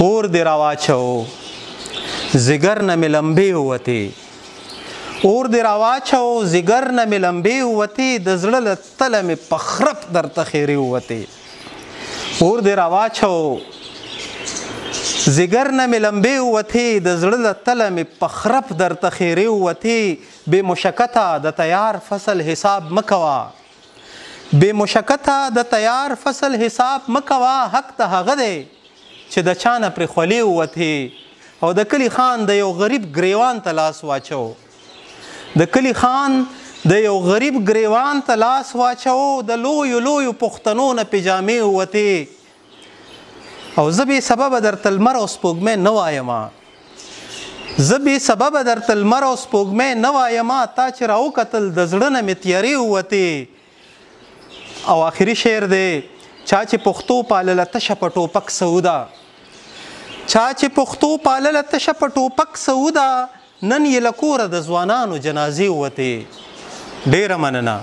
اور دې راواچو ځګر نه مې لمبې ووتې اور دې راواچو ځګر نه مې لمبې ووتې د زړه له تله مې په خرپ درته خیرې ووتې اور دې راواچو ځګر نه مې لمبې ووتې د زړه له تله مې په خرپ درته خیرې ووتې بې مشکته د تیار فصل حساب مه کوه بې مشکته د تیار فصل حساب مه کوه حق ته هغه دی چې د چا نه پرې خولې ووتې او د کلي خان د یو غریب ګریوان ته لاس واچو د کلي خان د یو غریب ګریوان ته لاس واچو د لویو لویو پښتنو نه پیجامې ووتې او زه بې سببه درته لمر او سپوږمۍ نه وایمه زه بې سببه درته لمر او سپوږمۍ نه وایمه تا چې راوکتل د زړه نه مې تیارې ووتې او آخري شعر دی چا چې پښتو پالله تشه په ټوپک سوده چا چې پښتو پالله تشه په ټوپک سوده نن یې له کوره د ځوانانو جنازې ووتې ډېره مننه